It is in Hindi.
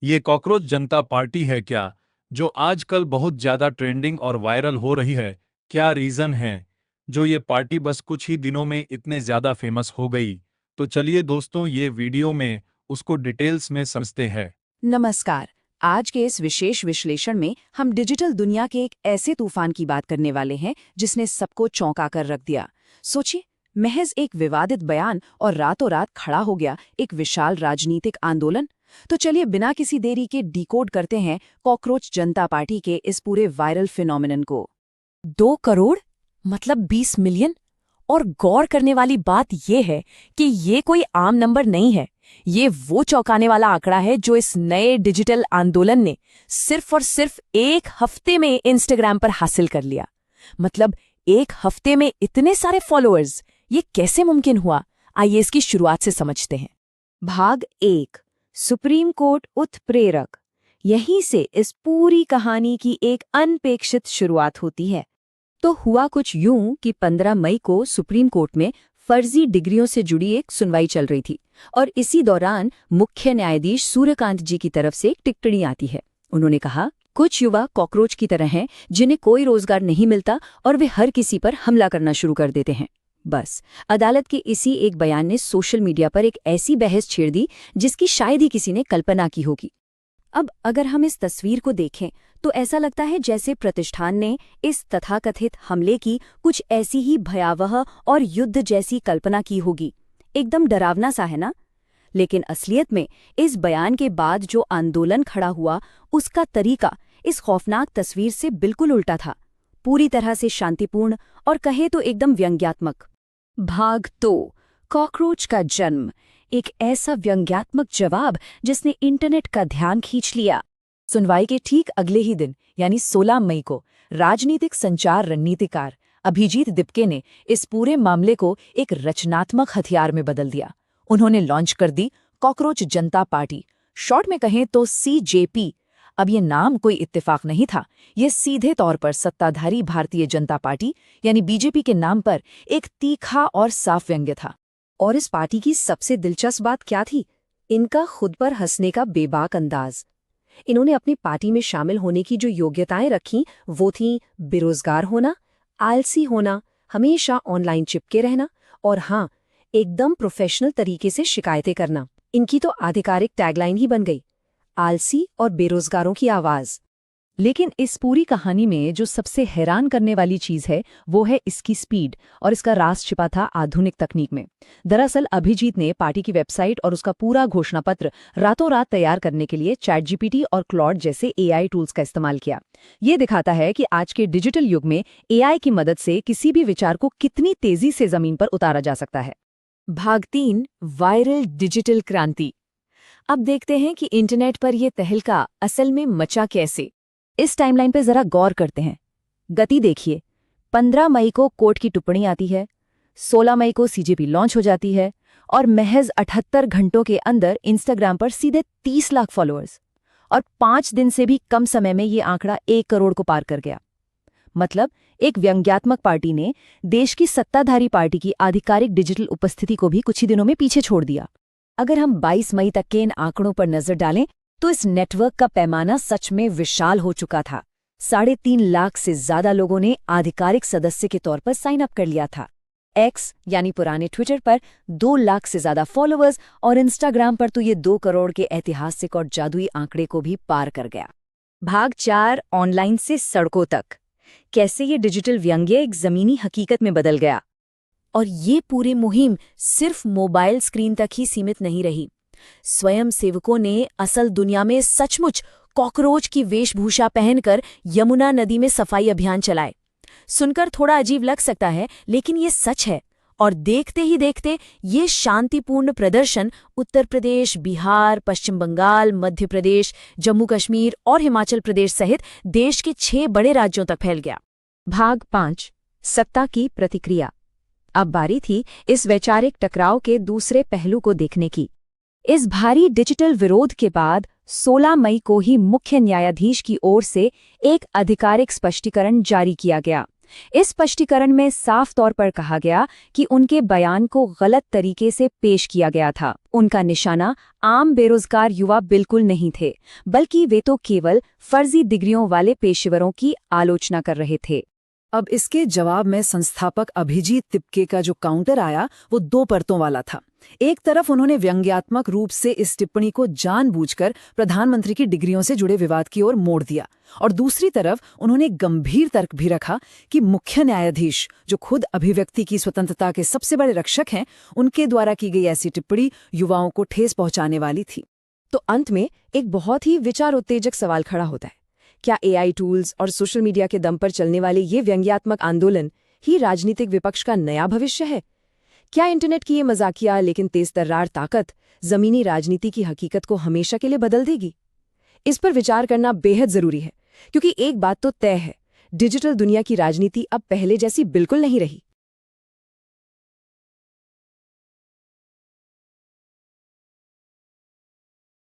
ये कॉकरोच जनता पार्टी है क्या, जो आजकल बहुत ज्यादा ट्रेंडिंग और वायरल हो रही है? क्या रीजन है जो ये पार्टी बस कुछ ही दिनों में इतने ज्यादा फेमस हो गई? तो चलिए दोस्तों, ये वीडियो में उसको डिटेल्स में समझते हैं। नमस्कार। आज के इस विशेष विश्लेषण में हम डिजिटल दुनिया के एक ऐसे तूफान की बात करने वाले हैं जिसने सबको चौंका कर रख दिया। सोचिए, महज एक विवादित बयान और रातों रात खड़ा हो गया एक विशाल राजनीतिक आंदोलन। तो चलिए बिना किसी देरी के डिकोड करते हैं कॉकरोच जनता पार्टी के इस पूरे वायरल फिनोमिनन को। 2 करोड़ मतलब 20 मिलियन। और गौर करने वाली बात यह है कि ये कोई आम नंबर नहीं है। ये वो चौंकाने वाला आंकड़ा है जो इस नए डिजिटल आंदोलन ने सिर्फ और सिर्फ एक हफ्ते में इंस्टाग्राम पर हासिल कर लिया। मतलब एक हफ्ते में इतने सारे फॉलोअर्स, ये कैसे मुमकिन हुआ? आइए इसकी शुरुआत से समझते हैं। भाग 1, सुप्रीम कोर्ट उत्प्रेरक। यहीं से इस पूरी कहानी की एक अनपेक्षित शुरुआत होती है। तो हुआ कुछ यूं कि 15 मई को सुप्रीम कोर्ट में फर्जी डिग्रियों से जुड़ी एक सुनवाई चल रही थी और इसी दौरान मुख्य न्यायाधीश सूर्यकांत जी की तरफ से एक टिप्पणी आती है। उन्होंने कहा, कुछ युवा कॉकरोच की तरह हैं जिन्हें कोई रोजगार नहीं मिलता और वे हर किसी पर हमला करना शुरू कर देते हैं। बस अदालत के इसी एक बयान ने सोशल मीडिया पर एक ऐसी बहस छेड़ दी जिसकी शायद ही किसी ने कल्पना की होगी। अब अगर हम इस तस्वीर को देखें तो ऐसा लगता है जैसे प्रतिष्ठान ने इस तथाकथित हमले की कुछ ऐसी ही भयावह और युद्ध जैसी कल्पना की होगी। एकदम डरावना सा है ना? लेकिन असलियत में इस बयान के बाद जो आंदोलन खड़ा हुआ, उसका तरीका इस खौफनाक तस्वीर से बिल्कुल उल्टा था। पूरी तरह से शांतिपूर्ण और कहे तो एकदम व्यंग्यात्मक। भाग 2, कॉकरोच का जन्म। एक ऐसा व्यंग्यात्मक जवाब जिसने इंटरनेट का ध्यान खींच लिया। सुनवाई के ठीक अगले ही दिन यानी 16 मई को राजनीतिक संचार रणनीतिकार अभिजीत दिपके ने इस पूरे मामले को एक रचनात्मक हथियार में बदल दिया। उन्होंने लॉन्च कर दी कॉकरोच जनता पार्टी, शॉर्ट में कहें तो CJP। अब ये नाम कोई इत्तेफाक नहीं था, ये सीधे तौर पर सत्ताधारी भारतीय जनता पार्टी यानी BJP के नाम पर एक तीखा और साफ व्यंग्य था। और इस पार्टी की सबसे दिलचस्प बात क्या थी? इनका खुद पर हंसने का बेबाक अंदाज। इन्होंने अपनी पार्टी में शामिल होने की जो योग्यताएं रखीं वो थीं बेरोजगार होना, आलसी होना, हमेशा ऑनलाइन चिपके रहना और हाँ, एकदम प्रोफेशनल तरीके से शिकायतें करना। इनकी तो आधिकारिक टैगलाइन ही बन गई, आलसी और बेरोजगारों की आवाज। लेकिन इस पूरी कहानी में जो सबसे हैरान करने वाली चीज है वो है इसकी स्पीड, और इसका राज छिपा था आधुनिक तकनीक में। दरअसल अभिजीत ने पार्टी की वेबसाइट और उसका पूरा घोषणा पत्र रातों रात तैयार करने के लिए ChatGPT और क्लॉड जैसे AI टूल्स का इस्तेमाल किया। ये दिखाता है कि आज के डिजिटल युग में AI की मदद से किसी भी विचार को कितनी तेजी से जमीन पर उतारा जा सकता है। भाग 3, वायरल डिजिटल क्रांति। अब देखते हैं कि इंटरनेट पर यह तहलका असल में मचा कैसे। इस टाइमलाइन पे जरा गौर करते हैं। गति देखिए, 15 मई को कोर्ट की टिप्पणी आती है, 16 मई को CJP लॉन्च हो जाती है और महज 78 घंटों के अंदर इंस्टाग्राम पर सीधे 30 लाख फॉलोअर्स। और 5 दिन से भी कम समय में ये आंकड़ा 1 करोड़ को पार कर गया। मतलब एक व्यंग्यात्मक पार्टी ने देश की सत्ताधारी पार्टी की आधिकारिक डिजिटल उपस्थिति को भी कुछ ही दिनों में पीछे छोड़ दिया। अगर हम 22 मई तक के इन आंकड़ों पर नजर डालें तो इस नेटवर्क का पैमाना सच में विशाल हो चुका था। 3.5 लाख से ज्यादा लोगों ने आधिकारिक सदस्य के तौर पर साइन अप कर लिया था। X यानी पुराने ट्विटर पर 2 लाख से ज्यादा फॉलोअर्स और इंस्टाग्राम पर तो ये 2 करोड़ के ऐतिहासिक और जादुई आंकड़े को भी पार कर गया। भाग 4, ऑनलाइन से सड़कों तक। कैसे ये डिजिटल व्यंग्य एक जमीनी हकीकत में बदल गया। और ये पूरी मुहिम सिर्फ मोबाइल स्क्रीन तक ही सीमित नहीं रही। स्वयं सेवकों ने असल दुनिया में सचमुच कॉकरोच की वेशभूषा पहनकर यमुना नदी में सफाई अभियान चलाए। सुनकर थोड़ा अजीब लग सकता है, लेकिन ये सच है। और देखते ही देखते ये शांतिपूर्ण प्रदर्शन उत्तर प्रदेश, बिहार, पश्चिम बंगाल, मध्य प्रदेश, जम्मू कश्मीर और हिमाचल प्रदेश सहित देश के 6 बड़े राज्यों तक फैल गया। भाग 5, सत्ता की प्रतिक्रिया। अब बारी थी इस वैचारिक टकराव के दूसरे पहलू को देखने की। इस भारी डिजिटल विरोध के बाद 16 मई को ही मुख्य न्यायाधीश की ओर से एक आधिकारिक स्पष्टीकरण जारी किया गया, इस स्पष्टीकरण में साफ तौर पर कहा गया कि उनके बयान को गलत तरीके से पेश किया गया था। उनका निशाना आम बेरोजगार युवा बिल्कुल नहीं थे, बल्कि वे तो केवल फर्जी डिग्रियों वाले पेशेवरों की आलोचना कर रहे थे। अब इसके जवाब में संस्थापक अभिजीत तिपके का जो काउंटर आया वो 2 परतों वाला था। एक तरफ उन्होंने व्यंग्यात्मक रूप से इस टिप्पणी को जानबूझकर प्रधानमंत्री की डिग्रियों से जुड़े विवाद की ओर मोड़ दिया, और दूसरी तरफ उन्होंने गंभीर तर्क भी रखा कि मुख्य न्यायाधीश, जो खुद अभिव्यक्ति की स्वतंत्रता के सबसे बड़े रक्षक हैं, उनके द्वारा की गई ऐसी टिप्पणी युवाओं को ठेस पहुंचाने वाली थी। तो अंत में एक बहुत ही विचार उत्तेजक सवाल खड़ा होता है, क्या एआई टूल्स और सोशल मीडिया के दम पर चलने वाले ये व्यंग्यात्मक आंदोलन ही राजनीतिक विपक्ष का नया भविष्य है? क्या इंटरनेट की ये मजाकिया लेकिन तेज तर्रार ताकत जमीनी राजनीति की हकीकत को हमेशा के लिए बदल देगी? इस पर विचार करना बेहद जरूरी है, क्योंकि एक बात तो तय है, डिजिटल दुनिया की राजनीति अब पहले जैसी बिल्कुल नहीं रही।